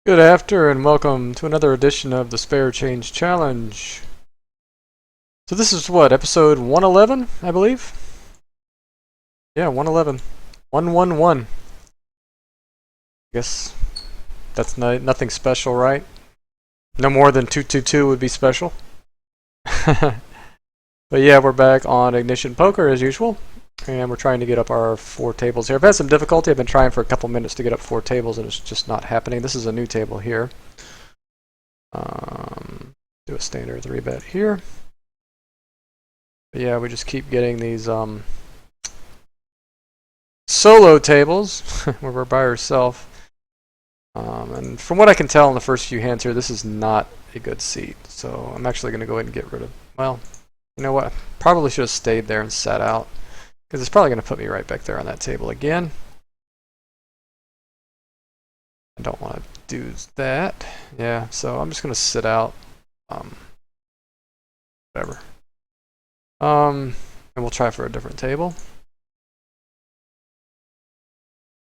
Good after and welcome to another edition of the Spare Change Challenge. So this is what, episode 111, I believe? Yeah, 111. 111. Guess that's nothing special, right? No more than 222 would be special. But yeah, we're back on Ignition Poker as usual. And we're trying to get up our 4 tables here. I've had some difficulty. I've been trying for a couple minutes to get up 4 tables and it's just not happening. This is a new table here. Do a standard 3-bet here. But yeah, we just keep getting these solo tables where we're by ourselves. And from what I can tell in the first few hands here, this is not a good seat. So I'm actually going to go ahead and get rid of, well, you know what? Probably should have stayed there and sat out, because it's probably going to put me right back there on that table again. I don't want to do that. Yeah, so I'm just going to sit out. Whatever. And we'll try for a different table.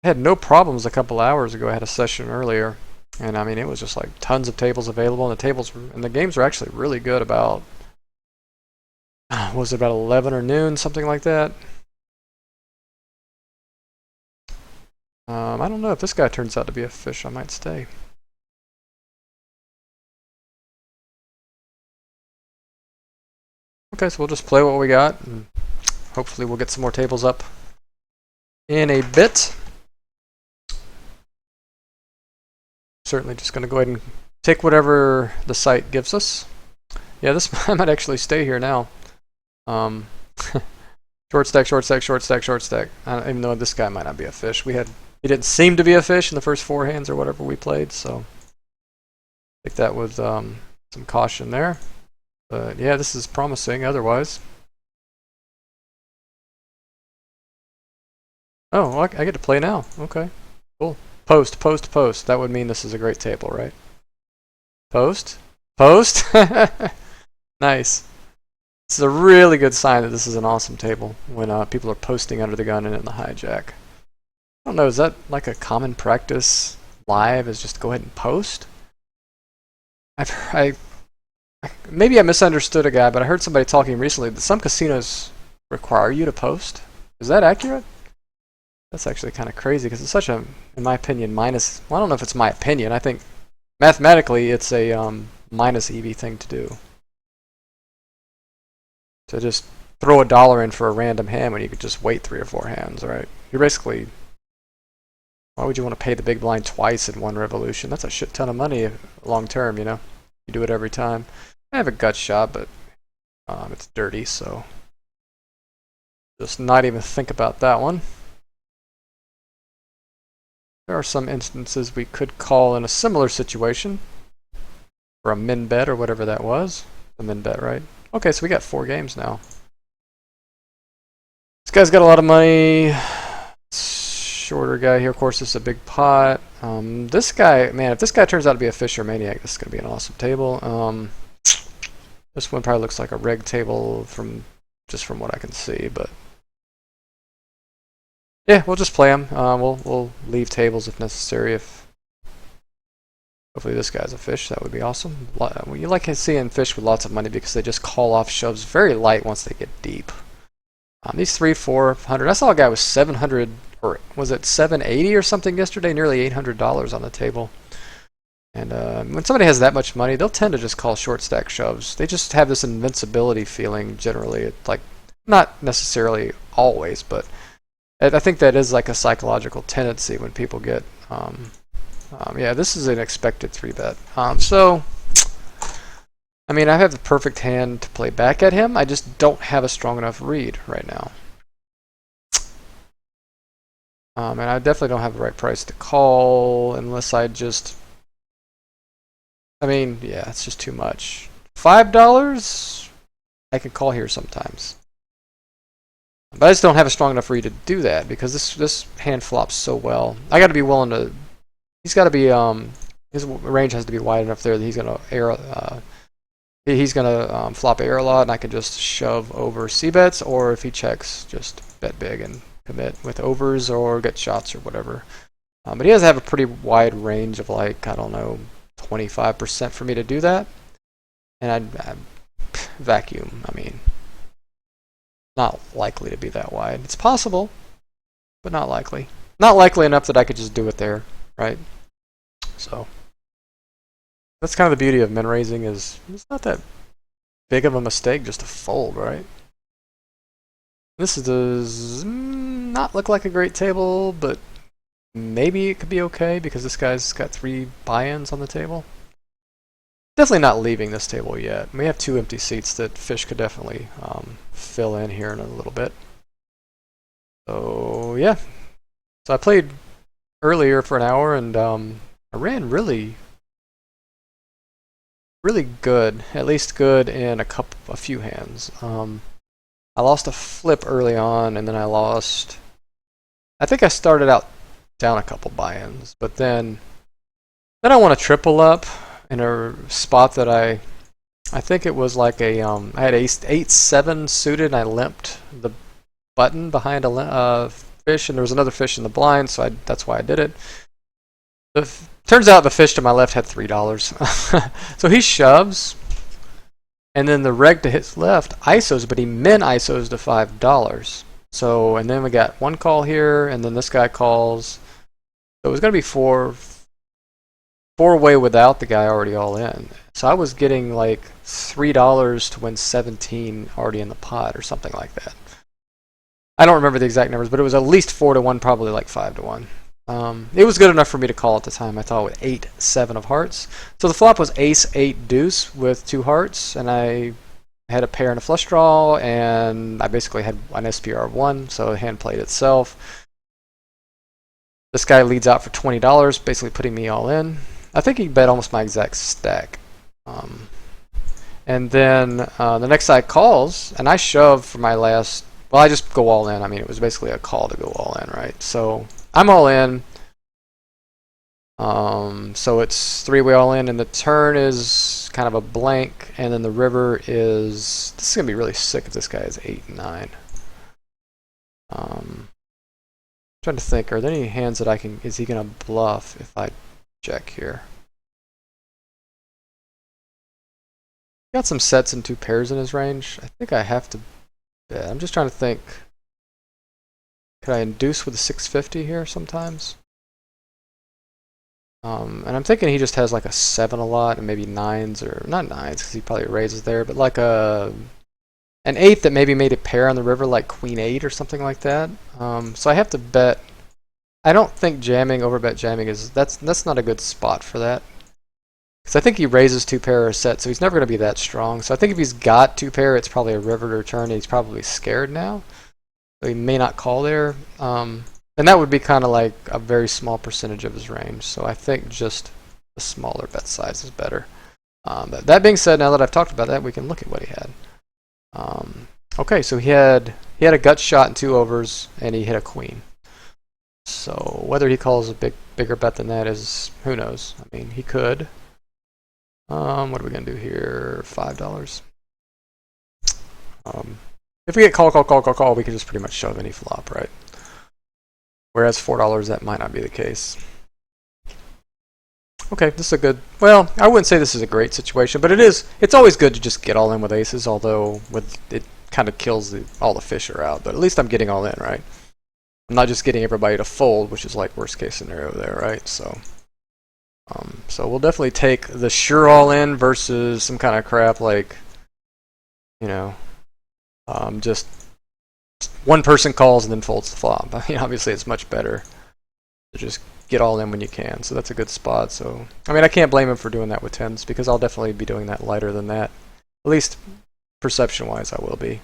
I had no problems a couple hours ago. I had a session earlier, and I mean it was just like tons of tables available, and the games were actually really good. About was it about 11 or noon, something like that. I don't know if this guy turns out to be a fish. I might stay. Okay, so we'll just play what we got, and hopefully we'll get some more tables up in a bit. Certainly just going to go ahead and take whatever the site gives us. Yeah, this I might actually stay here now. Short stack, short stack, short stack, short stack. Even though this guy might not be a fish. He didn't seem to be a fish in the first 4 hands or whatever we played, so take that with some caution there. But yeah, this is promising otherwise. Oh, I get to play now. Okay, cool. Post, post, post. That would mean this is a great table, right? Post? Post? Nice. This is a really good sign that this is an awesome table when people are posting under the gun and in the hijack. I don't know, is that like a common practice live, is just go ahead and post? Maybe I misunderstood a guy, but I heard somebody talking recently that some casinos require you to post. Is that accurate? That's actually kind of crazy because it's such a, in my opinion, minus. Well, I don't know if it's my opinion. I think mathematically it's a minus EV thing to do. To just throw $1 in for a random hand when you could just wait 3 or 4 hands, right? You're basically. Why would you want to pay the big blind twice in 1 revolution? That's a shit ton of money long term, you know? You do it every time. I have a gut shot, but it's dirty, so just not even think about that one. There are some instances we could call in a similar situation for a min bet or whatever that was. A min bet, right? Okay, so we got 4 games now. This guy's got a lot of money. Shorter guy here, of course, this is a big pot. This guy, man, if this guy turns out to be a fish or maniac, this is going to be an awesome table. This one probably looks like a reg table from what I can see, but yeah, we'll just play them. We'll leave tables if necessary. If hopefully this guy's a fish, that would be awesome. You like seeing fish with lots of money because they just call off shoves very light once they get deep. These 300, 400. I saw a guy with 700, or was it 780 or something yesterday? Nearly $800 on the table. And when somebody has that much money, they'll tend to just call short stack shoves. They just have this invincibility feeling generally. It's like, not necessarily always, but I think that is like a psychological tendency when people get. Yeah, this is an expected 3-bet. So, I mean, I have the perfect hand to play back at him. I just don't have a strong enough read right now. And I definitely don't have the right price to call unless I just. I mean, yeah, it's just too much. $5? I can call here sometimes. But I just don't have a strong enough read to do that because this hand flops so well. I got to be willing to. He's got to be. His range has to be wide enough there that he's gonna air. He's gonna flop air a lot, and I can just shove over c-bets, or if he checks, just bet big and commit with overs or get shots or whatever. But he does have a pretty wide range of like, I don't know, 25% for me to do that. And I'd vacuum, I mean, not likely to be that wide. It's possible, but not likely. Not likely enough that I could just do it there, right? So that's kind of the beauty of min raising, is it's not that big of a mistake just to fold, right? This does not look like a great table, but maybe it could be okay because this guy's got 3 buy-ins on the table. Definitely not leaving this table yet. We have 2 empty seats that fish could definitely fill in here in a little bit. So yeah. So I played earlier for an hour and I ran really good, at least good in a few hands. I lost a flip early on, and then I think I started out down a couple buy-ins, but then I want to triple up in a spot that I think it was like a I had 8-7 suited, and I limped the button behind a fish, and there was another fish in the blind, so that's why I did it. Turns out the fish to my left had $3. So he shoves, and then the reg to his left ISOs, but he min ISOs to $5. So, and then we got one call here, and then this guy calls. So it was going to be four-way without the guy already all in. So I was getting like $3 to win 17 already in the pot or something like that. I don't remember the exact numbers, but it was at least 4-1, probably like 5-1. It was good enough for me to call at the time, I thought, with 8-7 of hearts. So the flop was ace-8 deuce with 2 hearts, and I had a pair and a flush draw, and I basically had an SPR of 1, so the hand played itself. This guy leads out for $20, basically putting me all in. I think he bet almost my exact stack. And then the next guy calls, and I shove for my last. Well, I just go all in. I mean, it was basically a call to go all in, right? So I'm all in. So it's 3-way all in, and the turn is kind of a blank, and then the river is. This is gonna be really sick if this guy is 8-9. Trying to think, are there any hands that I can? Is he gonna bluff if I check here? Got some sets and 2 pairs in his range. I think I have to bet. I'm just trying to think. Could I induce with a 650 here sometimes? And I'm thinking he just has like a 7 a lot, and maybe 9s, or not 9s because he probably raises there, but like an 8 that maybe made a pair on the river, like Queen 8 or something like that. So I have to bet. I don't think jamming, overbet jamming that's not a good spot for that. Because I think he raises 2 pair or set, so he's never going to be that strong. So I think if he's got 2 pair, it's probably a river to turn, and he's probably scared now. So he may not call there. And that would be kind of like a very small percentage of his range. So I think just a smaller bet size is better. But that being said, now that I've talked about that, we can look at what he had. Okay, so he had a gut shot and 2 overs, and he hit a queen. So whether he calls a bigger bet than that is, who knows? I mean, he could. What are we gonna do here? $5. If we get call, we can just pretty much shove any flop, right? Whereas $4, that might not be the case. Okay, this is a good. Well, I wouldn't say this is a great situation, but it's always good to just get all in with aces. Although it kind of kills all the fish are out, but at least I'm getting all in, right? I'm not just getting everybody to fold, which is like worst case scenario there, right? So we'll definitely take the sure all in versus some kind of crap like, you know, just one person calls and then folds the flop. I mean, obviously it's much better to just get all in when you can. So that's a good spot. So I mean, I can't blame him for doing that with 10s because I'll definitely be doing that lighter than that. At least perception-wise, I will be.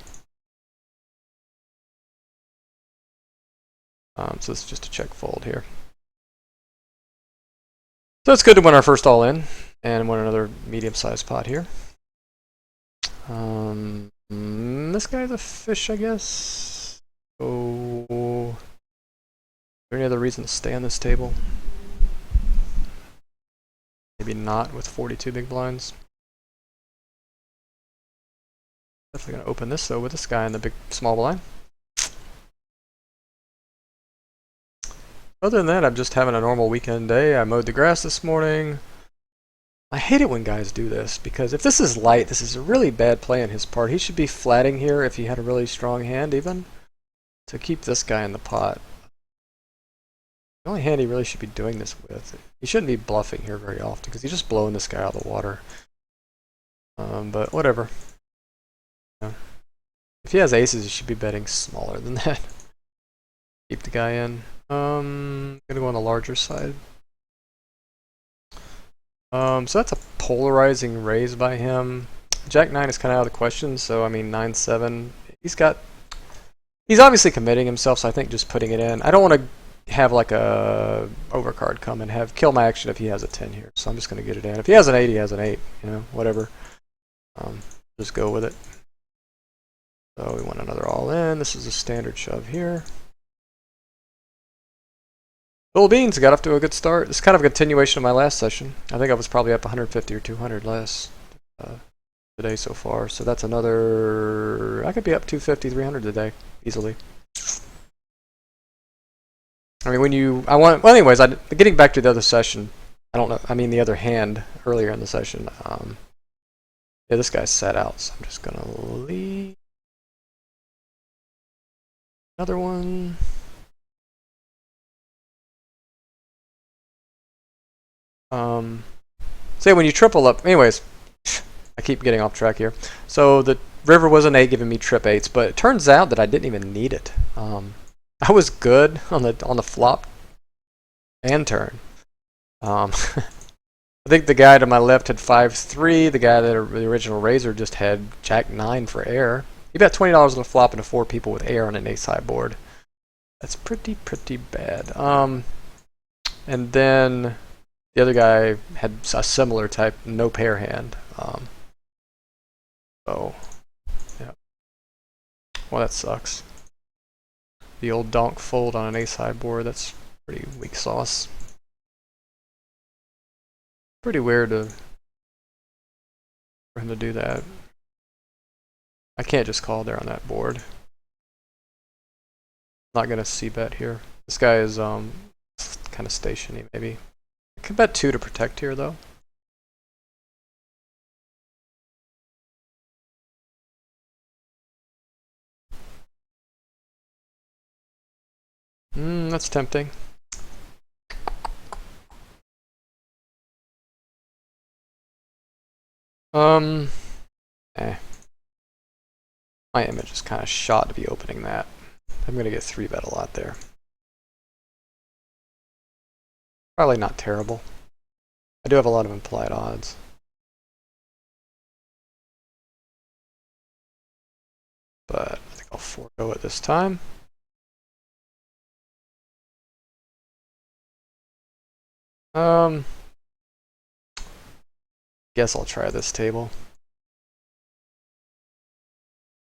So this is just a check fold here. So it's good to win our first all in and win another medium-sized pot here. This guy's a fish, I guess. Oh, is there any other reason to stay on this table? Maybe not with 42 big blinds. Definitely gonna open this though with this guy in the big small blind. Other than that, I'm just having a normal weekend day. I mowed the grass this morning. I hate it when guys do this, because if this is light, this is a really bad play on his part. He should be flatting here if he had a really strong hand, even, to keep this guy in the pot. The only hand he really should be doing this with. He shouldn't be bluffing here very often, because he's just blowing this guy out of the water. But whatever. Yeah. If he has aces, he should be betting smaller than that. Keep the guy in. Gonna go on the larger side. So that's a polarizing raise by him. Jack 9 is kind of out of the question, so I mean 9-7. He's obviously committing himself, so I think just putting it in. I don't want to have like a overcard come and kill my action if he has a 10 here, so I'm just going to get it in. If he has an 8, he has an 8, you know, whatever. Just go with it. So we want another all in. This is a standard shove here. Little Beans got off to a good start. It's kind of a continuation of my last session. I think I was probably up 150 or 200 last today so far. So that's another. I could be up 250, 300 today easily. I mean, well, anyways, getting back to the other session. I don't know. I mean, the other hand earlier in the session. Yeah, this guy's set out, so I'm just gonna leave. Another one. Say when you triple up, anyways, I keep getting off track here. So the river was an 8 giving me trip 8s, but it turns out that I didn't even need it. I was good on the flop and turn. I think the guy to my left had 5-3. The guy that the original raiser just had Jack 9 for air. He bet $20 on the flop into 4 people with air on an ace high board. That's pretty bad. And then the other guy had a similar type, no pair hand. So, yeah. Well, that sucks. The old donk fold on an ace high board, that's pretty weak sauce. Pretty weird for him to do that. I can't just call there on that board. Not gonna c-bet here. This guy is kind of stationy, maybe. I could bet 2 to protect here, though. That's tempting. My image is kind of shot to be opening that. I'm gonna get 3-bet a lot there. Probably not terrible. I do have a lot of implied odds. But I think I'll forego it this time. Guess I'll try this table.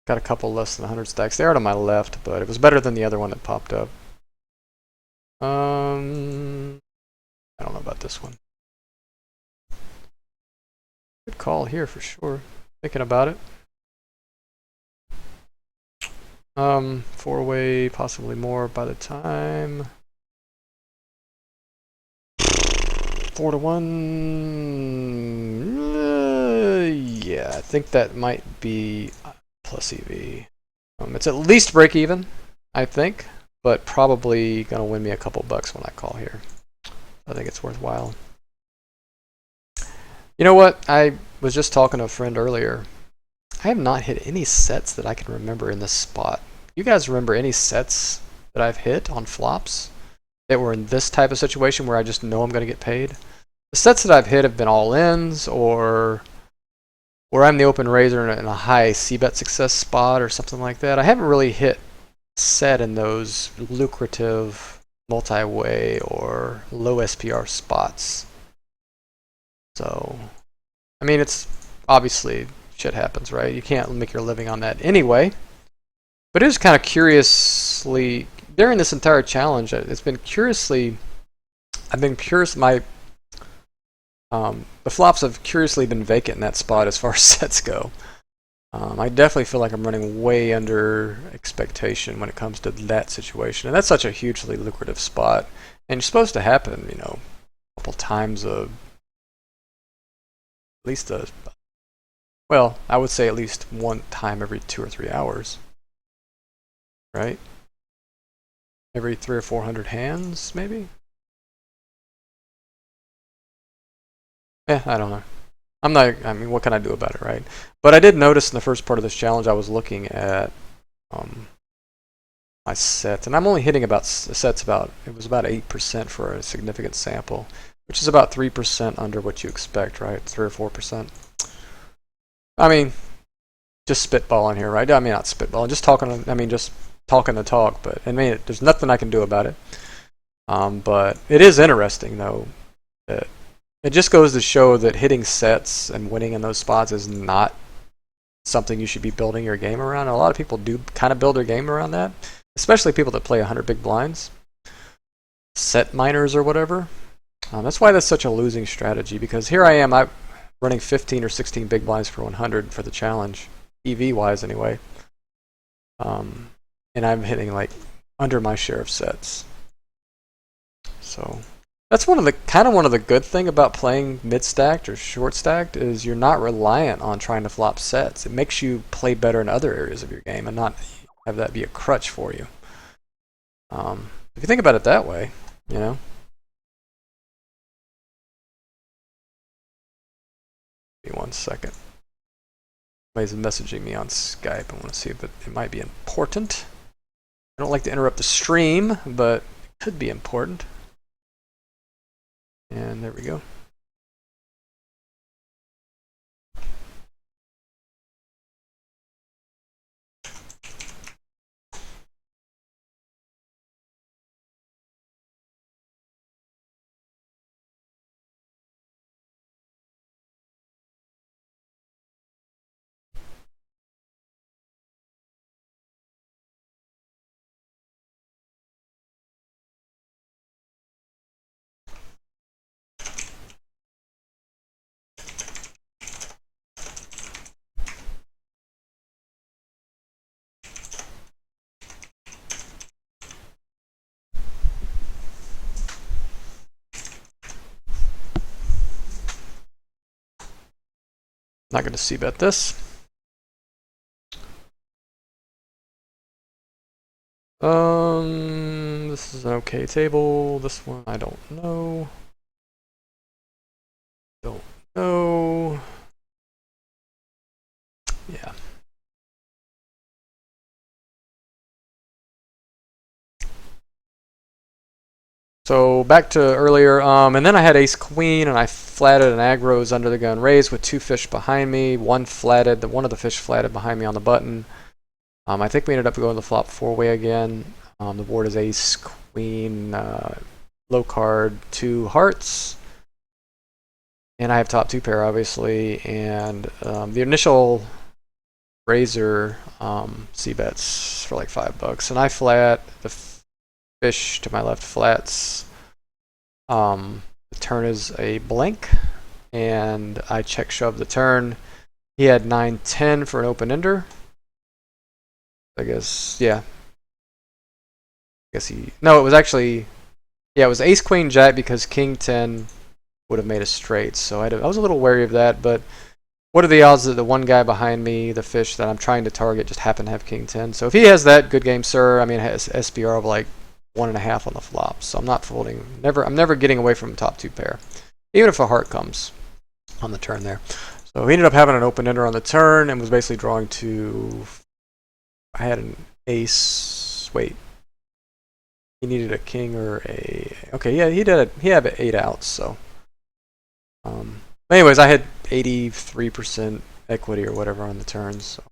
Got a couple less than 100 stacks. They are to my left, but it was better than the other one that popped up. I don't know about this one. Good call here for sure. Thinking about it. 4-way, possibly more by the time. 4-1. Yeah, I think that might be plus EV. It's at least break even, I think, but probably gonna win me a couple bucks when I call here. I think it's worthwhile. You know what? I was just talking to a friend earlier. I have not hit any sets that I can remember in this spot. You guys remember any sets that I've hit on flops that were in this type of situation where I just know I'm going to get paid? The sets that I've hit have been all-ins or where I'm the open raiser in a high c-bet success spot or something like that. I haven't really hit set in those lucrative multi-way or low SPR spots. So, I mean, it's obviously shit happens, right? You can't make your living on that anyway. But it is kind of curiously, during this entire challenge, it's been curiously, the flops have curiously been vacant in that spot as far as sets go. I definitely feel like I'm running way under expectation when it comes to that situation. And that's such a hugely lucrative spot. And you're supposed to happen, you know, a couple times at least well, I would say at least one time every 2 or 3 hours. Right? Every 300 or 400 hands, maybe? I don't know. I mean, what can I do about it, right? But I did notice in the first part of this challenge, I was looking at my set, and I'm only hitting about sets it was about 8% for a significant sample, which is about 3% under what you expect, right? 3 or 4%. I mean, just spitballing here, right? I mean, not spitballing, just talking. I mean, just talking the talk. But I mean, there's nothing I can do about it. But it is interesting, though, that it just goes to show that hitting sets and winning in those spots is not something you should be building your game around. And a lot of people do kind of build their game around that, especially people that play 100 big blinds, set miners or whatever. That's why that's such a losing strategy, because here I am, I'm running 15 or 16 big blinds for 100 for the challenge, EV-wise anyway. And I'm hitting like under my share of sets. So that's one of the good thing about playing mid-stacked or short-stacked is you're not reliant on trying to flop sets. It makes you play better in other areas of your game and not have that be a crutch for you. If you think about it that way, you know. Give me 1 second. Somebody's messaging me on Skype. I want to see if it might be important. I don't like to interrupt the stream, but it could be important. And there we go. Not going to c-bet this. This is an okay table. This one I don't know. Don't know. Yeah. So back to earlier, and then I had ace queen, and I flatted an aggro's under the gun raise with 2 fish behind me. One of the fish flatted behind me on the button. I think we ended up going the flop 4-way again. The board is ace queen, low card, 2 hearts, and I have top 2 pair obviously. And the initial raiser c-bets for like $5, and I flat the fish to my left flats. The turn is a blank, and I check shove the turn. He had 9-10 for an open ender. I guess, yeah. I guess no, it was actually, yeah, it was ace queen jack because king 10 would have made a straight. So I was a little wary of that, but what are the odds that the one guy behind me, the fish that I'm trying to target, just happened to have king 10? So if he has that, good game, sir. I mean, it has SPR of like 1.5 on the flop, so I'm not folding. I'm never getting away from top 2 pair, even if a heart comes on the turn there. So he ended up having an open ender on the turn and was basically drawing to. I had an ace. Wait, he needed a king or a. Okay, yeah, he did. He had 8 outs. So, anyways, I had 83% equity or whatever on the turns, so.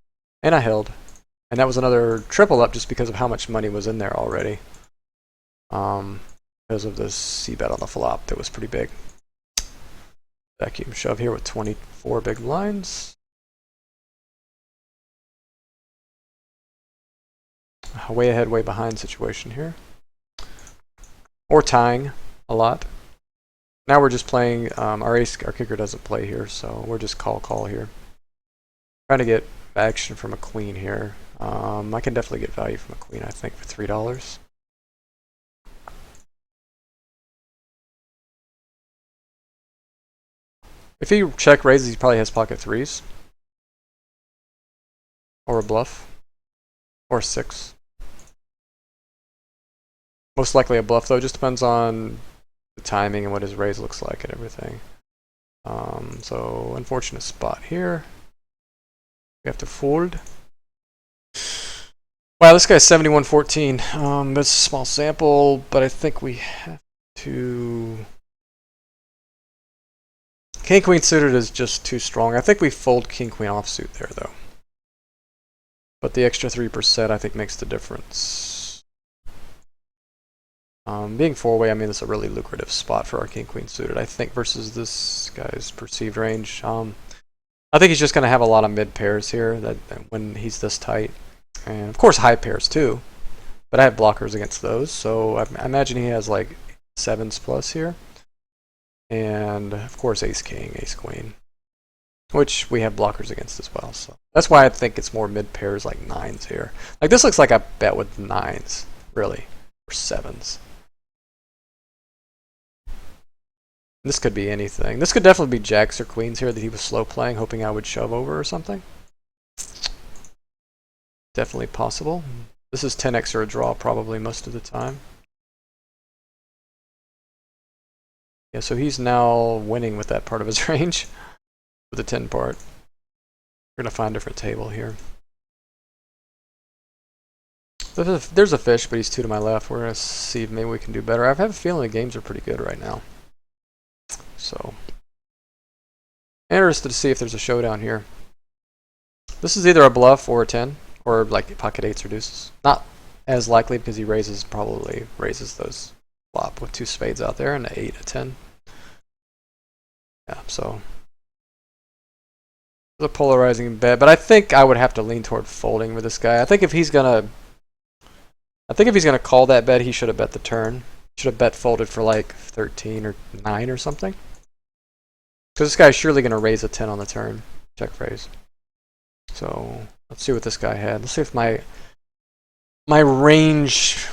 And I held, and that was another triple up just because of how much money was in there already. Because of the c-bet on the flop that was pretty big. Vacuum shove here with 24 big blinds. Way ahead, way behind situation here. Or tying a lot. Now we're just playing, our kicker doesn't play here, so we're just call here. Trying to get action from a queen here. I can definitely get value from a queen, I think, for $3. If he check raises, he probably has pocket threes. Or a bluff. Or a six. Most likely a bluff, though. It just depends on the timing and what his raise looks like and everything. So, unfortunate spot here. We have to fold. Wow, this guy's 71-14. That's a small sample, but I think we have to... King Queen suited is just too strong. I think we fold King Queen offsuit there, though. But the extra 3% I think makes the difference. Being four-way, I mean, it's a really lucrative spot for our King Queen suited, I think, versus this guy's perceived range. I think he's just going to have a lot of mid pairs here that when he's this tight. And of course high pairs too. But I have blockers against those, so I imagine he has like 7s plus here. And of course ace king, ace queen, which we have blockers against as well. So that's why I think it's more mid pairs like 9s here. Like this looks like a bet with 9s, really, or 7s. This could be anything. This could definitely be jacks or queens here that he was slow playing, hoping I would shove over or something. Definitely possible. This is 10x or a draw probably most of the time. Yeah, so he's now winning with that part of his range, with the 10 part. We're going to find a different table here. There's a fish, but he's 2 to my left. We're going to see if maybe we can do better. I have a feeling the games are pretty good right now. So, interested to see if there's a showdown here. This is either a bluff or a 10, or like pocket 8s or deuces. Not as likely because he probably raises those flop with 2 spades out there and an 8, a 10. Yeah, so it's a polarizing bet, but I think I would have to lean toward folding with this guy. I think if he's gonna call that bet, he should have bet the turn. Should have bet folded for like 13 or 9 or something. Because this guy's surely gonna raise a 10 on the turn. Check raise. So let's see what this guy had. Let's see if my range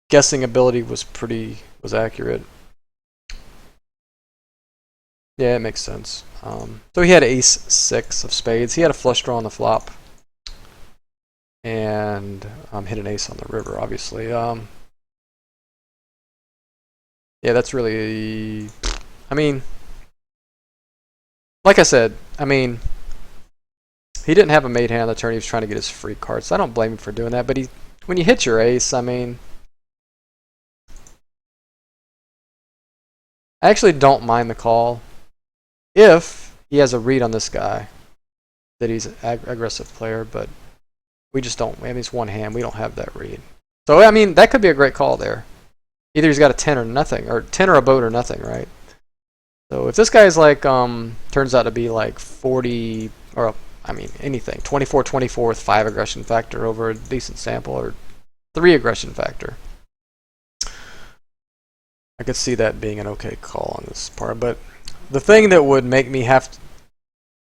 guessing ability was accurate. Yeah, it makes sense. So he had ace 6 of spades. He had a flush draw on the flop. And hit an ace on the river, obviously. Yeah, that's really... I mean... Like I said, I mean... He didn't have a made hand on the turn. He was trying to get his free cards. So I don't blame him for doing that. But when you hit your ace, I mean... I actually don't mind the call if he has a read on this guy that he's an aggressive player, but we just don't. I mean, it's one hand. We don't have that read. So, I mean, that could be a great call there. Either he's got a 10 or nothing, or 10 or a boat or nothing, right? So if this guy's like, turns out to be like 40, or I mean, anything, 24-24 with 5 aggression factor over a decent sample, or 3 aggression factor. I could see that being an okay call on this part, but the thing that would make me have to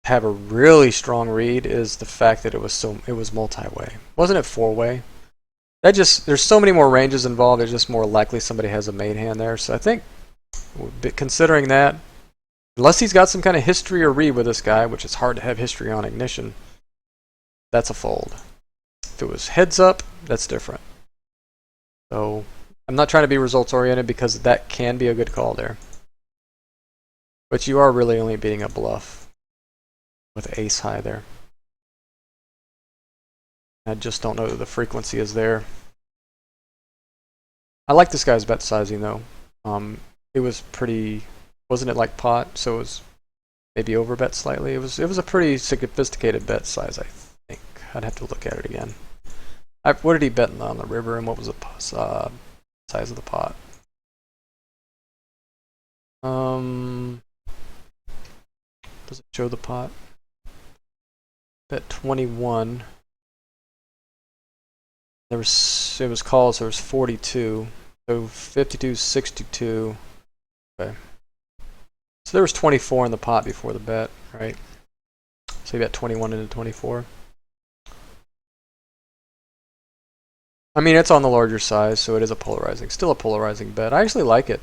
have a really strong read is the fact that it was multi-way. Wasn't it 4-way? There's so many more ranges involved. There's just more likely somebody has a made hand there. So I think, considering that, unless he's got some kind of history or read with this guy, which is hard to have history on Ignition, that's a fold. If it was heads up, that's different. So I'm not trying to be results oriented because that can be a good call there. But you are really only beating a bluff with ace high there. I just don't know that the frequency is there. I like this guy's bet sizing though. It was pretty, wasn't it like pot? So it was maybe over bet slightly. It was a pretty sophisticated bet size, I think. I'd have to look at it again. What did he bet on the river, and what was the size of the pot? Does it show the pot? Bet 21. It was called, so there was 42. So 52, 62. Okay. So there was 24 in the pot before the bet, right? So you bet 21 into 24. I mean, it's on the larger size, so it is still a polarizing bet. I actually like it.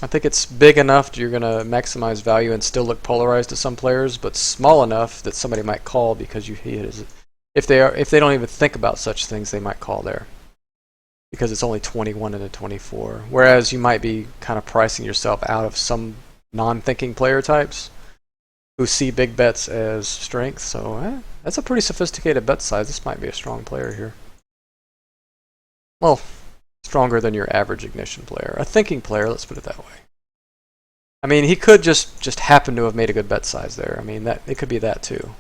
I think it's big enough that you're going to maximize value and still look polarized to some players, but small enough that somebody might call because if they don't even think about such things, they might call there because it's only 21 into 24. Whereas you might be kind of pricing yourself out of some non-thinking player types who see big bets as strength. So that's a pretty sophisticated bet size. This might be a strong player here. Well, stronger than your average Ignition player. A thinking player, let's put it that way. I mean, he could just happen to have made a good bet size there. I mean, that it could be that too.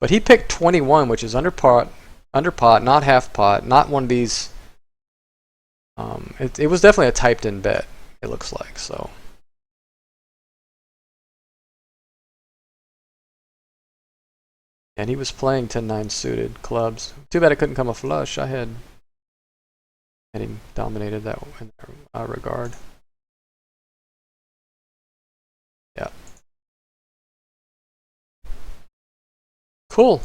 But he picked 21, which is under pot, not half pot, not one of these. It was definitely a typed in bet, it looks like, so. And he was playing 10-9 suited clubs. Too bad it couldn't come a flush. I had him dominated that in that regard. Yeah. Cool.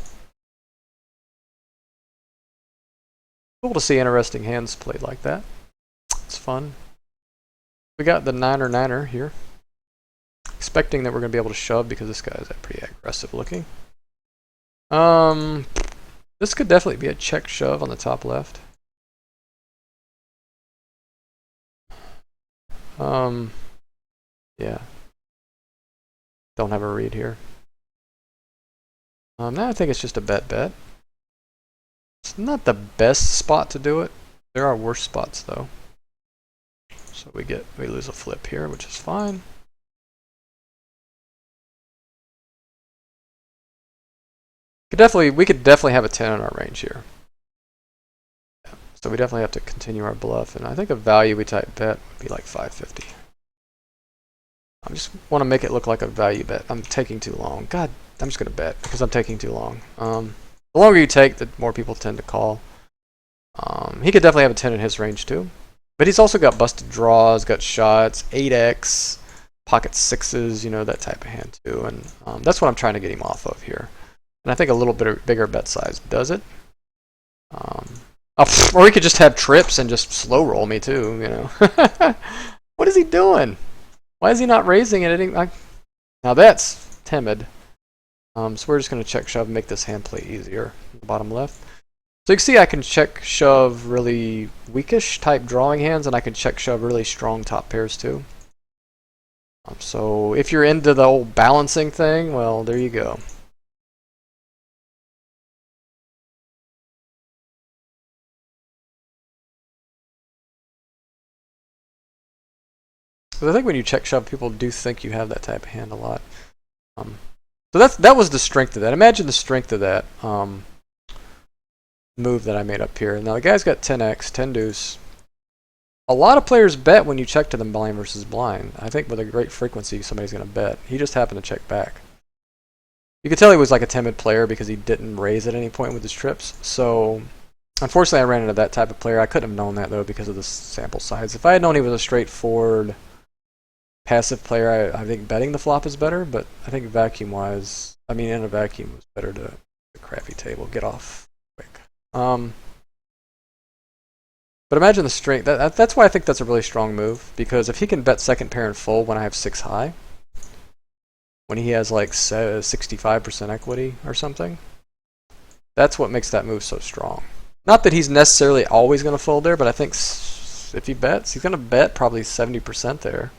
Cool to see interesting hands played like that. It's fun. We got the niner here. Expecting that we're going to be able to shove because this guy is pretty aggressive looking. This could definitely be a check shove on the top left. Yeah. Don't have a read here. Now I think it's just a bet. It's not the best spot to do it. There are worse spots though. So we lose a flip here, which is fine. We could definitely have a 10 in our range here. Yeah. So we definitely have to continue our bluff, and I think the value we type bet would be like 550. I just want to make it look like a value bet. I'm taking too long. God, I'm just gonna bet because I'm taking too long. The longer you take, the more people tend to call. He could definitely have a 10 in his range too. But he's also got busted draws, got shots, 8x, pocket sixes, you know, that type of hand too. And that's what I'm trying to get him off of here. And I think a little bit bigger bet size does it. Or he could just have trips and just slow roll me too, you know. What is he doing? Why is he not raising it? Now that's timid. So we're just going to check shove and make this hand play easier. Bottom left. So you can see I can check shove really weakish type drawing hands, and I can check shove really strong top pairs too. So if you're into the old balancing thing, well, there you go. Because I think when you check shove, people do think you have that type of hand a lot. So that was the strength of that. Imagine the strength of that move that I made up here. Now the guy's got 10x, 10 deuce. A lot of players bet when you check to them blind versus blind. I think with a great frequency somebody's going to bet. He just happened to check back. You could tell he was like a timid player because he didn't raise at any point with his trips. So unfortunately I ran into that type of player. I couldn't have known that though because of the sample size. If I had known he was a straightforward passive player, I think betting the flop is better, but I think vacuum wise, I mean in a vacuum it was better to the crappy table, get off quick. But imagine the strength. That's why I think that's a really strong move, because if he can bet second pair and full when I have 6 high, when he has like 65% equity or something, that's what makes that move so strong. Not that he's necessarily always going to fold there, but I think if he bets, he's going to bet probably 70% there.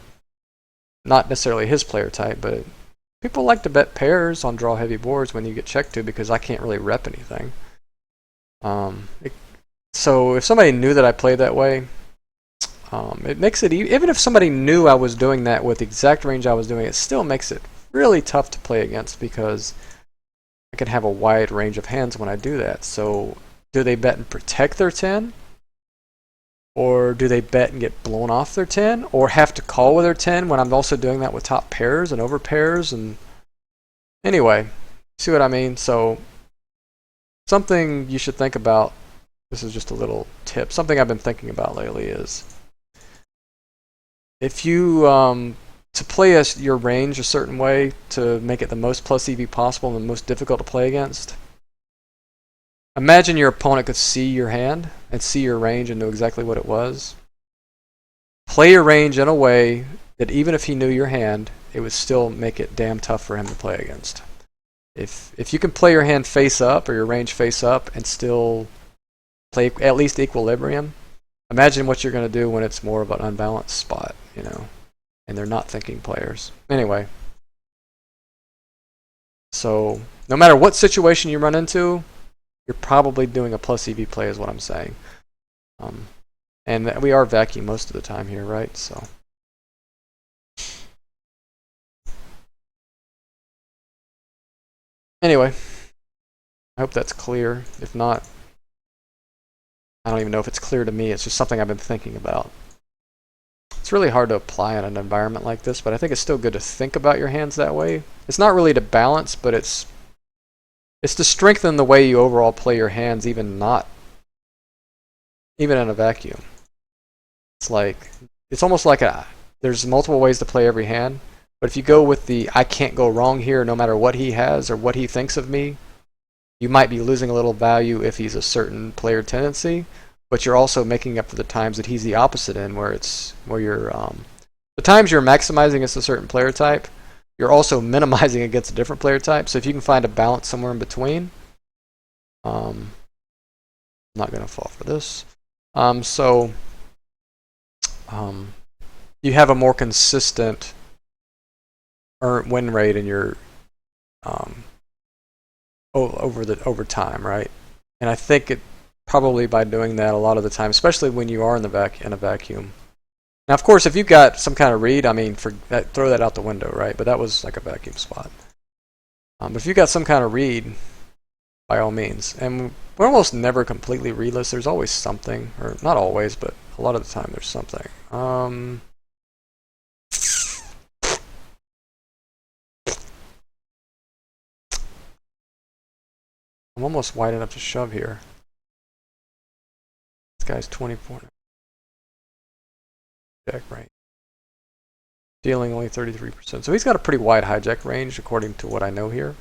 Not necessarily his player type, but people like to bet pairs on draw heavy boards when you get checked to, because I can't really rep anything. So if somebody knew that I played that way, it makes it, even if somebody knew I was doing that with the exact range I was doing, it still makes it really tough to play against, because I can have a wide range of hands when I do that. So do they bet and protect their 10? Or do they bet and get blown off their 10? Or have to call with their 10 when I'm also doing that with top pairs and over pairs? And anyway, see what I mean? So something you should think about, this is just a little tip, something I've been thinking about lately is, if you to play your range a certain way to make it the most plus EV possible and the most difficult to play against. Imagine your opponent could see your hand and see your range and know exactly what it was. Play your range in a way that even if he knew your hand, it would still make it damn tough for him to play against. If you can play your hand face up or your range face up and still play at least equilibrium, imagine what you're going to do when it's more of an unbalanced spot, you know, and they're not thinking players. Anyway, so no matter what situation you run into, you're probably doing a plus EV play is what I'm saying. And we are vacuum most of the time here, right? So. Anyway, I hope that's clear. If not, I don't even know if it's clear to me. It's just something I've been thinking about. It's really hard to apply in an environment like this, but I think it's still good to think about your hands that way. It's not really to balance, but it's to strengthen the way you overall play your hands, even in a vacuum. It's almost like there's multiple ways to play every hand, but if you go with the I can't go wrong here no matter what he has or what he thinks of me, you might be losing a little value if he's a certain player tendency, but you're also making up for the times that he's the opposite in, where you're the times you're maximizing against a certain player type, you're also minimizing against a different player type. So if you can find a balance somewhere in between, I'm not going to fall for this. You have a more consistent win rate in your over time, right? And I think it probably by doing that a lot of the time, especially when you are in a vacuum. Now, of course, if you've got some kind of read, I mean, throw that out the window, right? But that was like a vacuum spot. But if you've got some kind of read, by all means. And we're almost never completely readless. There's always something, or not always, but a lot of the time there's something. I'm almost wide enough to shove here. This guy's 24. Jack range. Dealing only 33%. So he's got a pretty wide hijack range according to what I know here.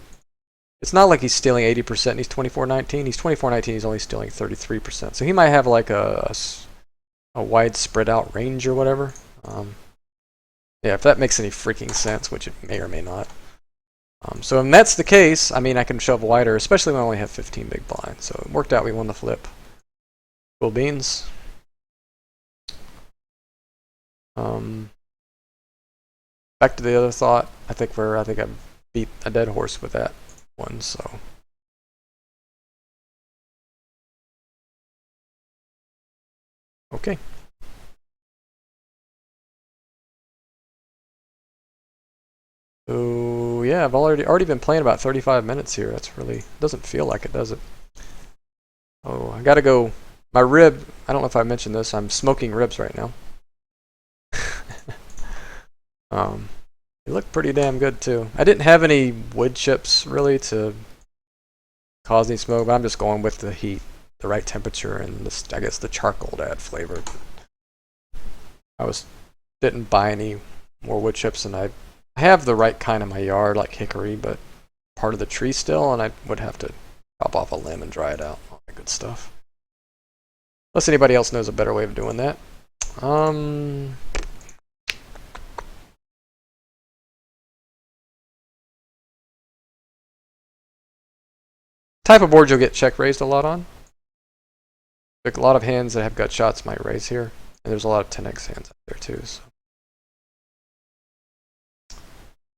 It's not like he's stealing 80% and he's 24-19. He's 24-19, he's only stealing 33%. So he might have like a wide spread out range or whatever. Yeah, if that makes any freaking sense, which it may or may not. So if that's the case, I mean, I can shove wider, especially when I only have 15 big blinds. So it worked out, we won the flip. Cool beans. Back to the other thought. I think I beat a dead horse with that one, so. Okay. So yeah, I've already been playing about 35 minutes here. That's really doesn't feel like it, does it? Oh, I gotta go. My rib, I don't know if I mentioned this, I'm smoking ribs right now. They look pretty damn good too. I didn't have any wood chips really to cause any smoke, but I'm just going with the heat, the right temperature, and this, I guess the charcoal to add flavor. Didn't buy any more wood chips, and I have the right kind in my yard, like hickory, but part of the tree still, and I would have to chop off a limb and dry it out. All that good stuff. Unless anybody else knows a better way of doing that. Type of board you'll get check raised a lot on. Like a lot of hands that have gut shots might raise here, and there's a lot of 10x hands out there too. So.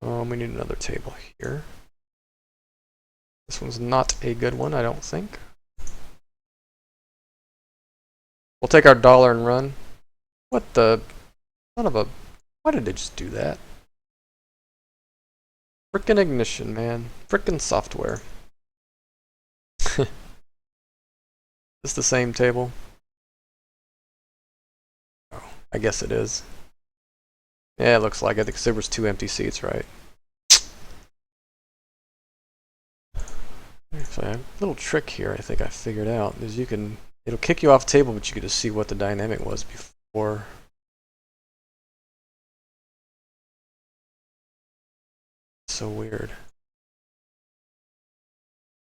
We need another table here. This one's not a good one, I don't think. We'll take our dollar and run. What the son of a... Why did they just do that? Frickin' Ignition, man. Frickin' software. Is this the same table? Oh, I guess it is. Yeah, it looks like it because there was 2 empty seats, right? So a little trick here I think I figured out is it'll kick you off the table, but you get to see what the dynamic was before. so weird.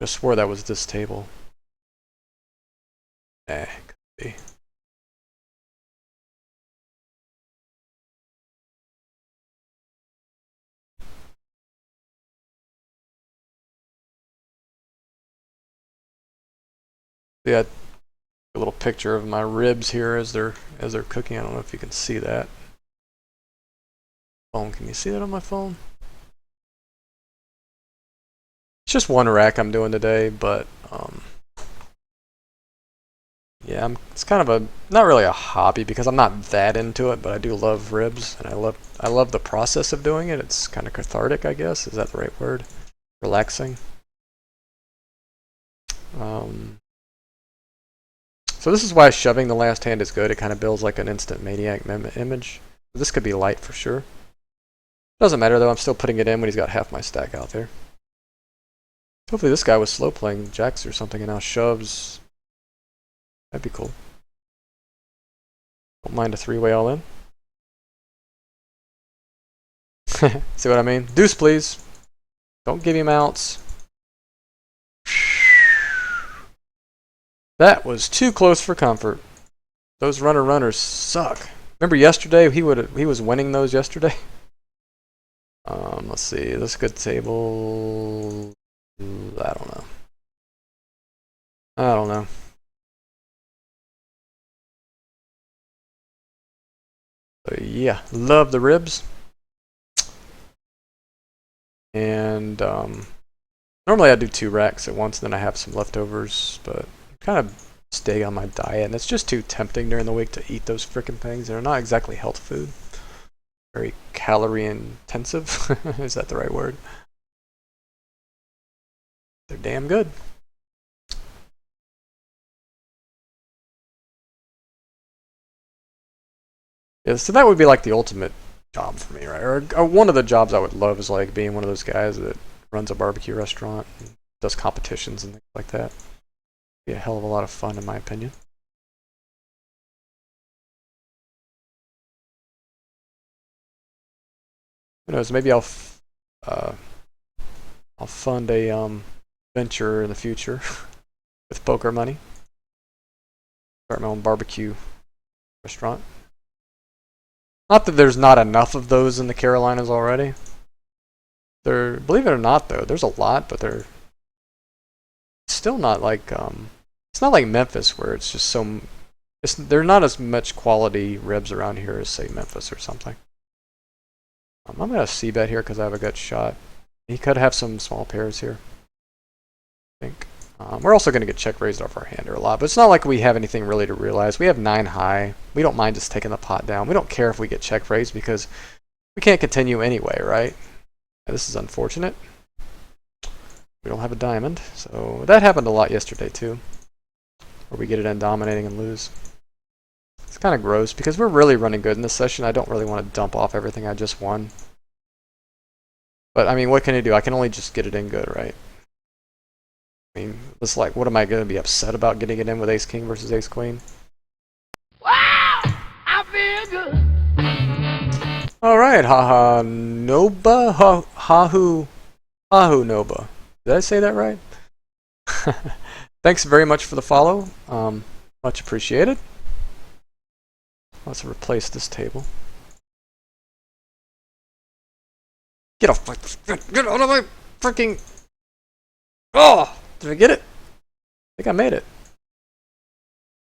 I swore that was this table. Eh, could be. Yeah, a little picture of my ribs here as they're cooking. I don't know if you can see that. Phone, can you see that on my phone? It's just one rack I'm doing today, but yeah, it's kind of a not really a hobby because I'm not that into it, but I do love ribs and I love the process of doing it. It's kind of cathartic, I guess. Is that the right word? Relaxing. So this is why shoving the last hand is good. It kind of builds like an instant maniac image. This could be light for sure. Doesn't matter though, I'm still putting it in when he's got half my stack out there. Hopefully this guy was slow playing jacks or something and now shoves. That'd be cool. Don't mind a three-way all in. See what I mean? Deuce please. Don't give him outs. That was too close for comfort. Those runners suck. Remember yesterday he was winning those yesterday? Let's see. This good table. I don't know. So yeah, love the ribs. And normally I do 2 racks at once, then I have some leftovers, but kind of stay on my diet, and it's just too tempting during the week to eat those frickin' things. They're not exactly health food. Very calorie intensive. Is that the right word? They're damn good. Yeah, so that would be like the ultimate job for me, right? Or one of the jobs I would love is like being one of those guys that runs a barbecue restaurant and does competitions and things like that. Be a hell of a lot of fun, in my opinion. Who knows? Maybe I'll fund a venture in the future with poker money. Start my own barbecue restaurant. Not that there's not enough of those in the Carolinas already. Believe it or not, though, there's a lot, but they're still not like it's not like Memphis where it's just so. There's not as much quality ribs around here as say Memphis or something. I'm gonna c-bet here because I have a gut shot. He could have some small pairs here. I think. We're also going to get check raised off our hand here a lot, but it's not like we have anything really to realize. We have 9 high. We don't mind just taking the pot down. We don't care if we get check raised because we can't continue anyway, right? Now, this is unfortunate. We don't have a diamond, so that happened a lot yesterday too, where we get it in dominating and lose. It's kind of gross because we're really running good in this session. I don't really want to dump off everything I just won. But I mean, what can I do? I can only just get it in good, right? I mean, it's like, what am I going to be upset about getting it in with Ace King versus Ace Queen? Wow! I feel good. Alright, haha Noba? Hahu Noba. Did I say that right? Thanks very much for the follow. Much appreciated. Let's replace this table. Get off my... Get out of my freaking... Oh! Did I get it? I think I made it.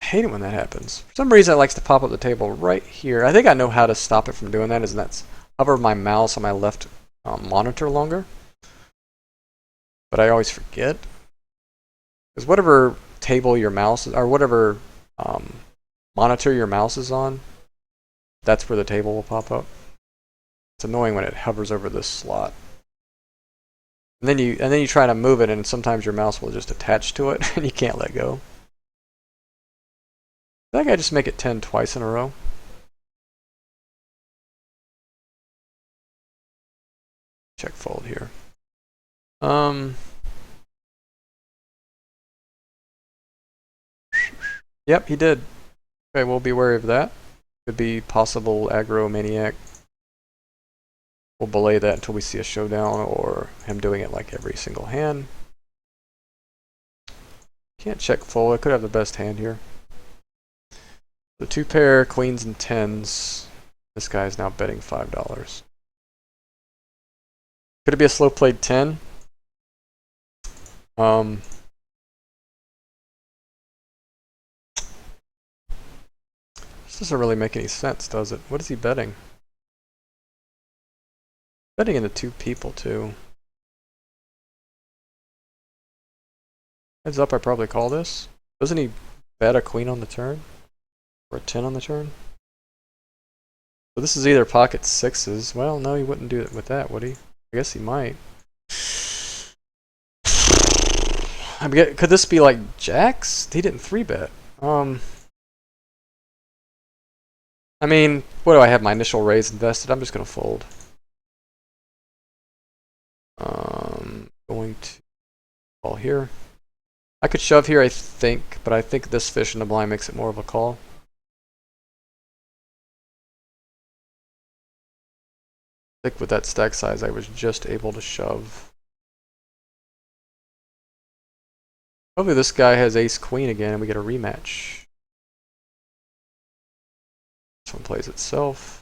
I hate it when that happens. For some reason it likes to pop up the table right here. I think I know how to stop it from doing that, and that's hover my mouse on my left monitor longer. But I always forget. Because whatever table your mouse is, or whatever monitor your mouse is on, that's where the table will pop up. It's annoying when it hovers over this slot. And then you try to move it, and sometimes your mouse will just attach to it, and you can't let go. I think I just make it 10 twice in a row. Check fold here. Yep, he did. Okay, we'll be wary of that. Could be possible aggro maniac We'll belay that until we see a showdown or him doing it like every single hand. Can't check full. I could have the best hand here. The 2 pair, queens and tens. This guy is now betting $5. Could it be a slow played 10? This doesn't really make any sense, does it? What is he betting? Betting into 2 people too. Heads up, I probably call this. Doesn't he bet a queen on the turn? Or a 10 on the turn? So this is either pocket 6s. Well, no, he wouldn't do it with that, would he? I guess he might. I mean, could this be like jacks? He didn't 3-bet. I mean, what do I have my initial raise invested? I'm just gonna fold. Going to call here. I could shove here, I think, but I think this fish in the blind makes it more of a call. I think with that stack size, I was just able to shove. Hopefully this guy has ace queen again and we get a rematch. This one plays itself.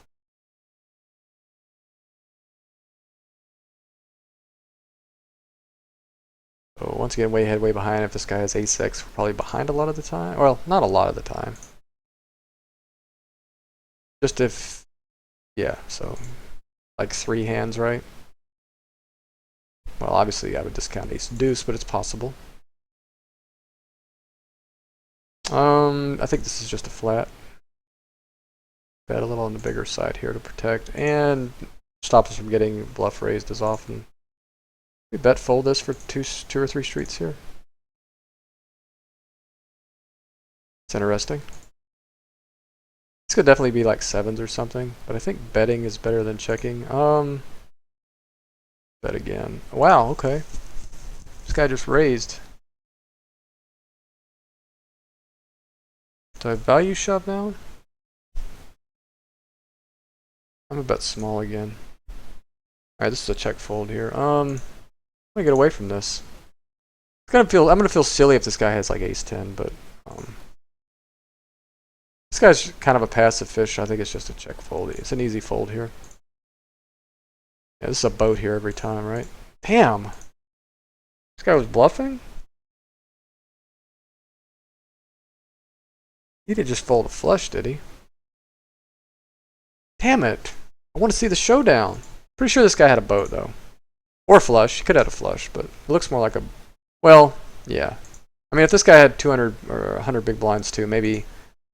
So once again, way ahead, way behind. If this guy has ace X, we're probably behind a lot of the time. Well, not a lot of the time. Just if, yeah, so like 3 hands, right? Well, obviously I would discount ace deuce, but it's possible. I think this is just a flat. Bet a little on the bigger side here to protect and stop us from getting bluff raised as often. We bet fold this for two or three streets here. It's interesting. This could definitely be like 7s or something, but I think betting is better than checking. Bet again. Wow, okay. This guy just raised. Do I value shove now? I'm gonna bet small again. Alright, this is a check fold here. I'm gonna get away from this. I'm gonna feel silly if this guy has like ace 10, but this guy's kind of a passive fish. I think it's just a check fold. It's an easy fold here. Yeah, this is a boat here every time, right? Damn! This guy was bluffing? He didn't just fold a flush, did he? Damn it! I want to see the showdown. Pretty sure this guy had a boat, though. Or a flush. He could have had a flush, but it looks more like a... Well, yeah. I mean, if this guy had 200 or 100 big blinds, too, maybe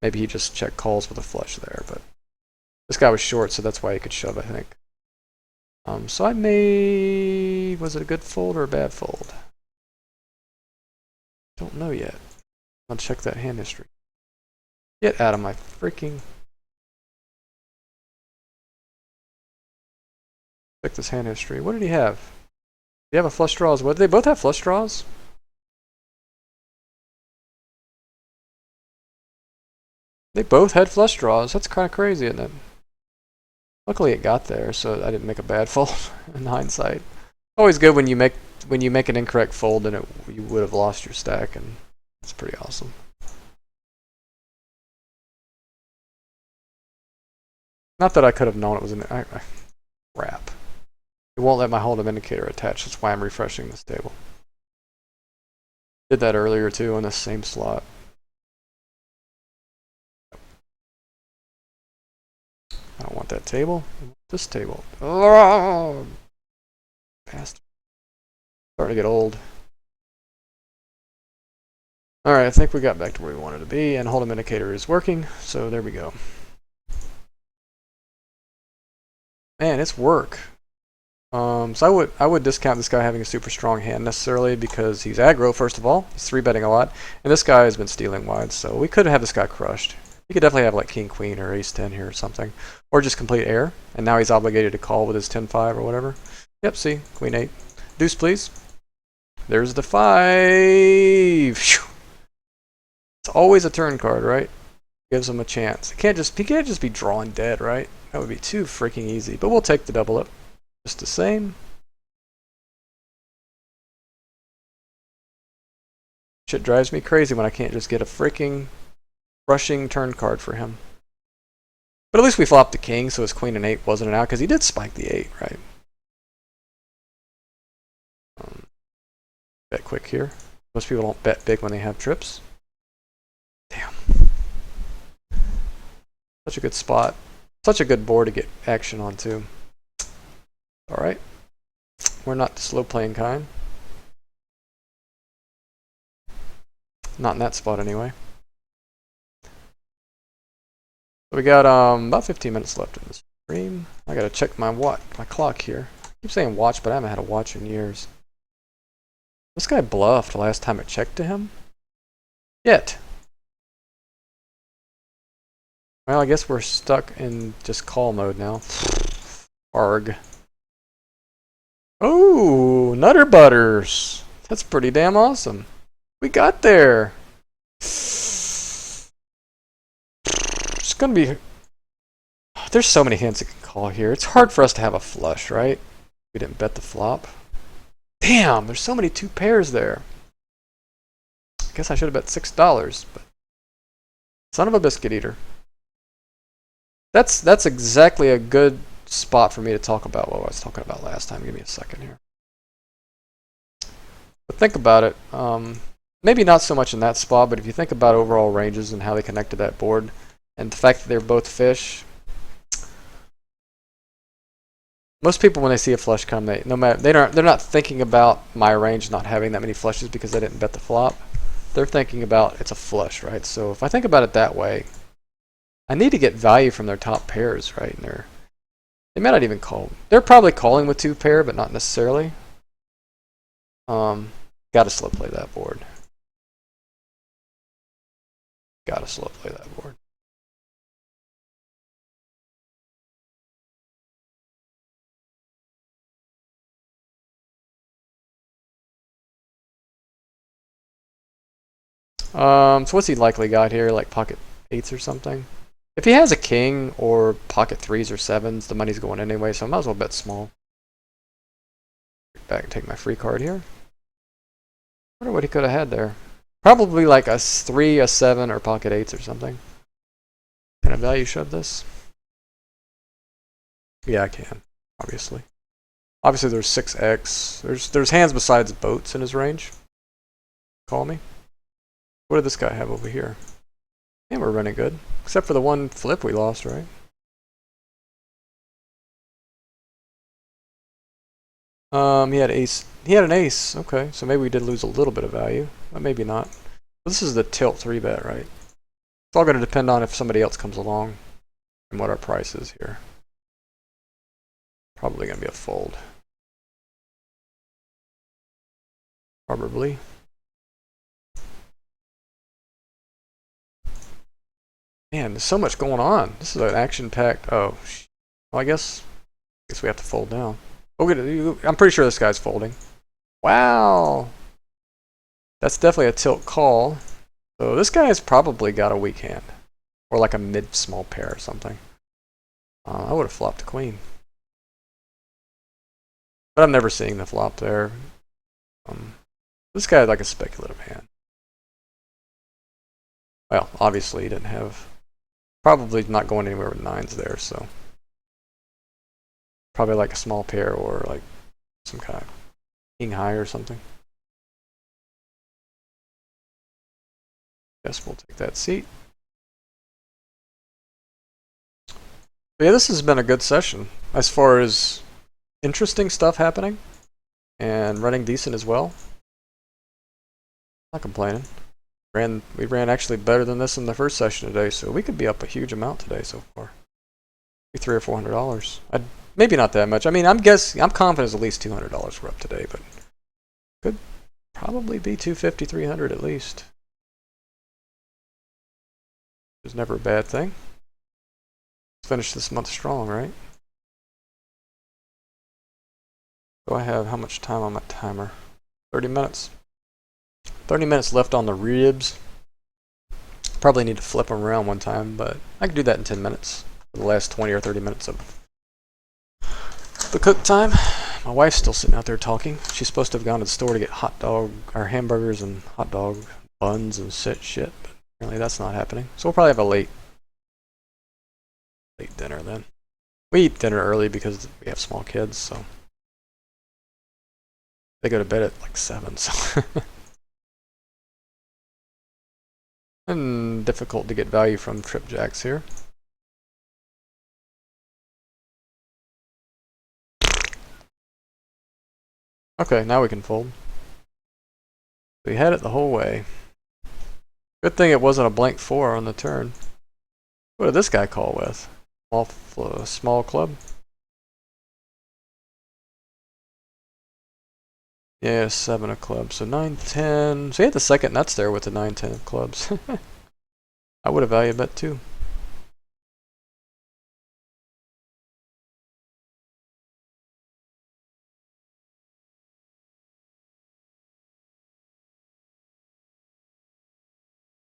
he just check calls with a flush there, but... This guy was short, so that's why he could shove, I think. So I may... Was it a good fold or a bad fold? Don't know yet. I'll check that hand history. Get out of my freaking... Check this hand history. What did he have? Did he have a flush draw as well? Did they both have flush draws? They both had flush draws. That's kind of crazy, isn't it? Luckily it got there, so I didn't make a bad fold in hindsight. Always good when you make an incorrect fold and you would have lost your stack, and it's pretty awesome. Not that I could have known it was an crap. It won't let my hold'em indicator attach. That's why I'm refreshing this table. Did that earlier too on this same slot. I don't want that table. I want this table. Oh, bastard. Starting to get old. Alright, I think we got back to where we wanted to be, and hold'em indicator is working, so there we go. Man, it's work. So I would discount this guy having a super strong hand necessarily because he's aggro, first of all. He's 3-betting a lot. And this guy has been stealing wide, so we could have this guy crushed. He could definitely have like king queen or ace 10 here or something. Or just complete air. And now he's obligated to call with his 10-5 or whatever. Yep, see, queen 8. Deuce, please. There's the 5. Whew. It's always a turn card, right? Gives him a chance. He can't just be drawing dead, right? That would be too freaking easy. But we'll take the double up. just the same. Shit drives me crazy when I can't just get a freaking rushing turn card for him. But at least we flopped the king, so his queen and 8 wasn't an out, because he did spike the 8, right? Bet quick here. Most people don't bet big when they have trips. Damn. Such a good spot. Such a good board to get action on, too. Alright. We're not the slow playing kind. Not in that spot, anyway. We got about 15 minutes left in this stream. I gotta check my clock here. I keep saying watch, but I haven't had a watch in years. This guy bluffed last time it checked to him. Yet. Well, I guess we're stuck in just call mode now. Arg. Oh, Nutter Butters. That's pretty damn awesome. We got there. It's gonna be... There's so many hands that can call here. It's hard for us to have a flush, right? We didn't bet the flop. Damn, there's so many 2 pairs there. I guess I should have bet $6, but son of a biscuit eater. That's exactly a good spot for me to talk about what I was talking about last time. Give me a second here. But think about it. Maybe not so much in that spot, but if you think about overall ranges and how they connect to that board, and the fact that they're both fish. Most people, when they see a flush come, they're not thinking about my range not having that many flushes because they didn't bet the flop. They're thinking about it's a flush, right? So if I think about it that way, I need to get value from their top pairs, right? And they may not even call. They're probably calling with 2 pair, but not necessarily. Gotta slow play that board. Gotta slow play that board. So what's he likely got here? Like pocket 8s or something? If he has a king or pocket 3s or 7s, the money's going anyway, so I might as well bet small. Back and take my free card here. Wonder what he could have had there. Probably like a 3, a 7, or pocket 8s or something. Can I value shove this? Yeah, I can, obviously. Obviously there's 6x. There's hands besides boats in his range. Call me. What did this guy have over here? And we're running good. Except for the one flip we lost, right? He had ace. He had an ace. Okay, so maybe we did lose a little bit of value, but maybe not. But this is the tilt 3-bet, right? It's all going to depend on if somebody else comes along and what our price is here. Probably going to be a fold. Probably. Man, there's so much going on. This is an action-packed. Oh, well, I guess we have to fold now. I'm pretty sure this guy's folding. Wow, that's definitely a tilt call. So this guy's probably got a weak hand, or like a mid-small pair or something. I would have flopped the queen, but I'm never seeing the flop there. This guy had like a speculative hand. Well, obviously he didn't have. Probably not going anywhere with 9s there, so probably like a small pair or like some kind of king high or something. Guess we'll take that seat. But yeah, this has been a good session as far as interesting stuff happening and running decent as well. Not complaining. We ran actually better than this in the first session today, so we could be up a huge amount today so far. Maybe $300 or $400. Maybe not that much. I mean, I'm confident it's at least $200 we're up today, but could probably be $250, $300 at least. It's never a bad thing. Let's finish this month strong, right? Do I have how much time on my timer? 30 minutes. 30 minutes left on the ribs. Probably need to flip them around one time, but I can do that in 10 minutes. For the last 20 or 30 minutes of the cook time. My wife's still sitting out there talking. She's supposed to have gone to the store to get hot dog or hamburgers and hot dog buns and shit, but apparently that's not happening. So we'll probably have a late dinner then. We eat dinner early because we have small kids, so they go to bed at like 7. So and difficult to get value from trip jacks here. Okay, now we can fold. We had it the whole way. Good thing it wasn't a blank 4 on the turn. What did this guy call with? Small club? Yeah, 7 of clubs. So 9, 10. So he had the second nuts there with the 9, 10 of clubs. I would have value bet too.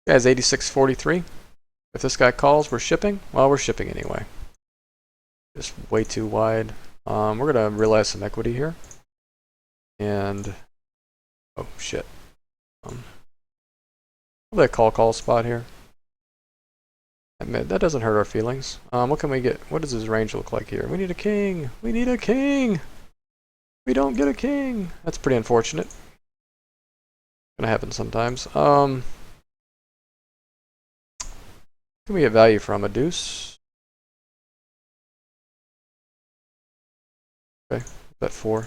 Guy's 86.43. If this guy calls, we're shipping. Well, we're shipping anyway. Just way too wide. We're gonna realize some equity here. And oh shit. Probably a call spot here. That doesn't hurt our feelings. What can we get? What does his range look like here? We need a king. We need a king. We don't get a king. That's pretty unfortunate. Gonna happen sometimes. Can we get value from a deuce? Okay, bet 4.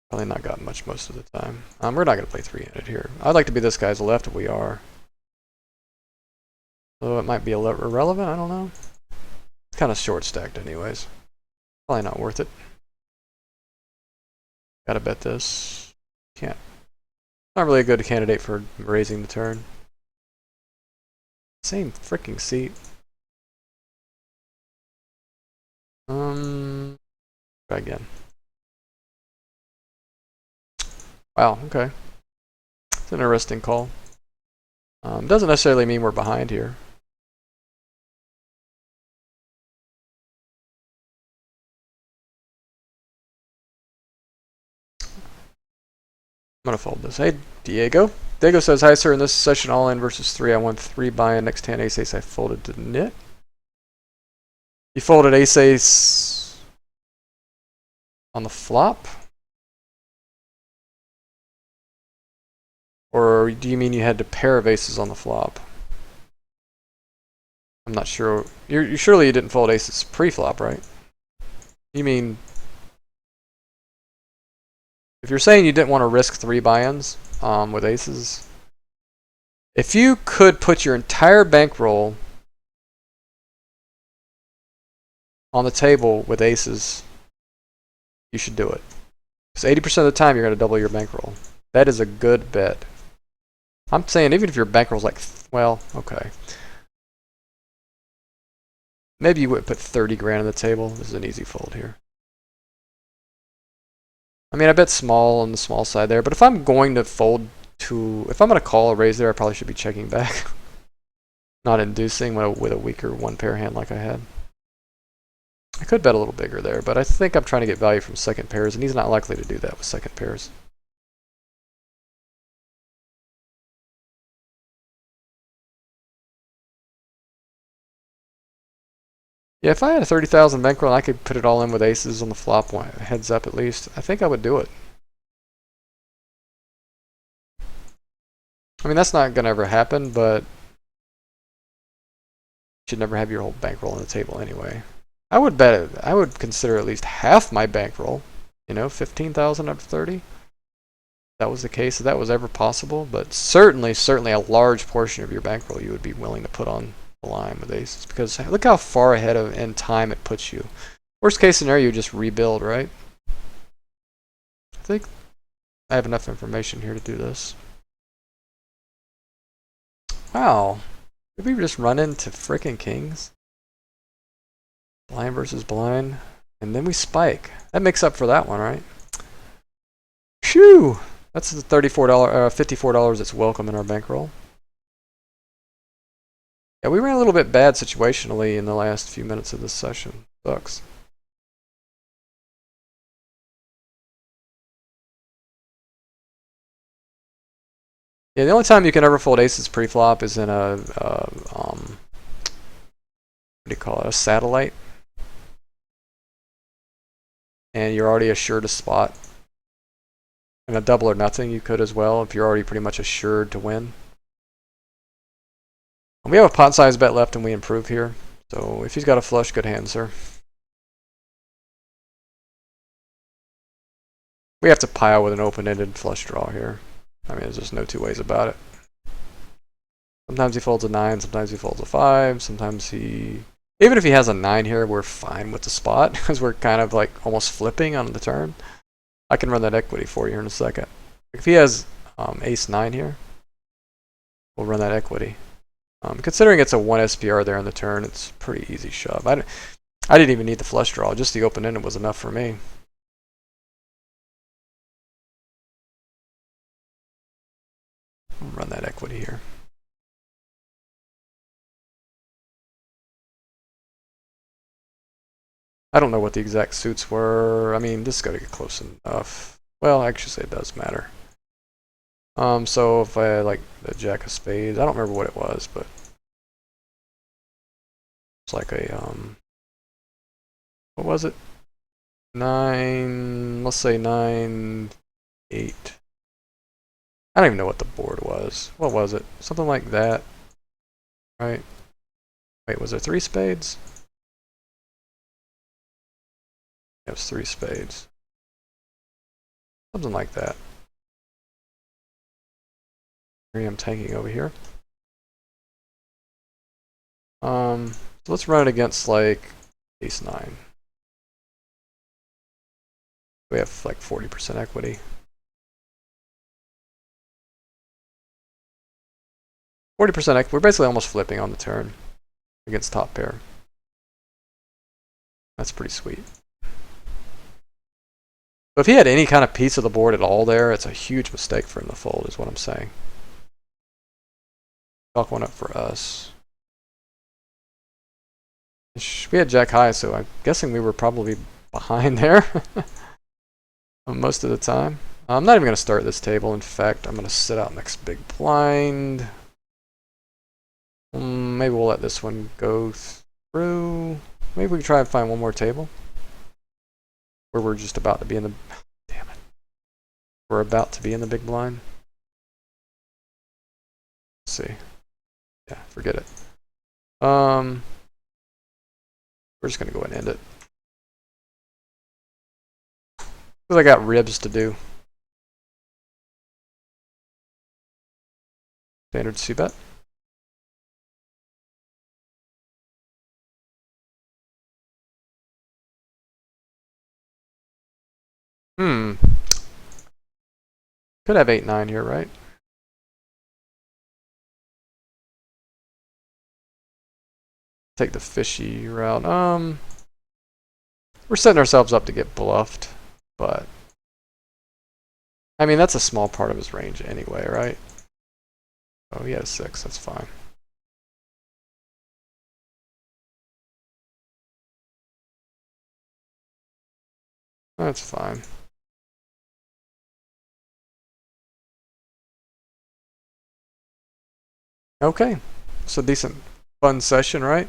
Probably not got much most of the time. We're not gonna play 3-handed here. I'd like to be this guy's left if we are. So it might be irrelevant, I don't know. It's kind of short stacked anyways. Probably not worth it. Gotta bet this. Can't. Not really a good candidate for raising the turn. Same freaking seat. Try again. Wow, okay. It's an interesting call. Doesn't necessarily mean we're behind here. I'm gonna fold this. Hey, Diego. Diego says, hi sir, in this session all in versus 3, I won 3 buy-in, next hand ace-ace, I folded to nit. You folded ace-ace on the flop? Or do you mean you had to pair of aces on the flop? I'm not sure. Surely you didn't fold aces pre-flop, right? You mean... If you're saying you didn't want to risk 3 buy-ins with aces, if you could put your entire bankroll on the table with aces, you should do it. Because 80% of the time you're going to double your bankroll. That is a good bet. I'm saying even if your bankroll's like, well, okay. Maybe you would put 30 grand on the table. This is an easy fold here. I mean, I bet small on the small side there, but if I'm going to fold to, if I'm going to call a raise there, I probably should be checking back. Not inducing with a weaker one pair hand like I had. I could bet a little bigger there, but I think I'm trying to get value from second pairs, and he's not likely to do that with second pairs. Yeah, if I had a 30,000 bankroll and I could put it all in with aces on the flop, heads up at least, I think I would do it. I mean, that's not going to ever happen, but you should never have your whole bankroll on the table anyway. I would bet it. I would consider at least half my bankroll, you know, 15,000 out of 30. If that was the case, if that was ever possible, but certainly a large portion of your bankroll you would be willing to put on the line with aces, because look how far ahead of in time it puts you. Worst case scenario, you just rebuild, right? I think I have enough information here to do this. Wow, did we just run into frickin' kings? Blind versus blind, and then we spike. That makes up for that one, right? Phew! That's the $54 that's welcome in our bankroll. Yeah, we ran a little bit bad situationally in the last few minutes of this session. Sucks. Yeah, the only time you can ever fold aces pre-flop is in a what do you call it? A satellite, and you're already assured a spot. And a double or nothing, you could as well if you're already pretty much assured to win. And we have a pot size bet left, and we improve here. So if he's got a flush, good hand, sir. We have to pile with an open-ended flush draw here. I mean, there's just no two ways about it. Sometimes he folds a 9, sometimes he folds a 5, sometimes he... Even if he has a 9 here, we're fine with the spot, because we're kind of like almost flipping on the turn. I can run that equity for you here in a second. If he has ace 9 here, we'll run that equity. Considering it's a 1 SPR there on the turn, it's a pretty easy shove. I didn't even need the flush draw, just the open-ended was enough for me. I'll run that equity here. I don't know what the exact suits were. I mean, this has got to get close enough. Well, actually, it does matter. So if I had like the jack of spades, I don't remember what it was, but it's like a what was it? 9. Let's say 9, 8. I don't even know what the board was. What was it? Something like that, right? Wait, was there 3 spades? It was 3 spades. Something like that. Here I'm tanking over here. So let's run it against like ace 9. We have like 40% equity. 40% equity. We're basically almost flipping on the turn against top pair. That's pretty sweet. But if he had any kind of piece of the board at all there, it's a huge mistake for him to fold, is what I'm saying. Chalk one up for us. We had jack high, so I'm guessing we were probably behind there most of the time. I'm not even going to start this table. In fact, I'm going to sit out next big blind. Maybe we'll let this one go through. Maybe we can try and find one more table where we're just about to be in the... Damn it. We're about to be in the big blind. Let's see. Yeah, forget it. We're just going to go ahead and end it. Because I got ribs to do. Standard c-bet. Could have 8-9 here, right? Take the fishy route. We're setting ourselves up to get bluffed, but I mean that's a small part of his range anyway, right? Oh, he has 6. That's fine. That's fine. Okay, it's a decent, fun session, right?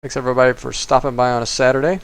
Thanks everybody for stopping by on a Saturday.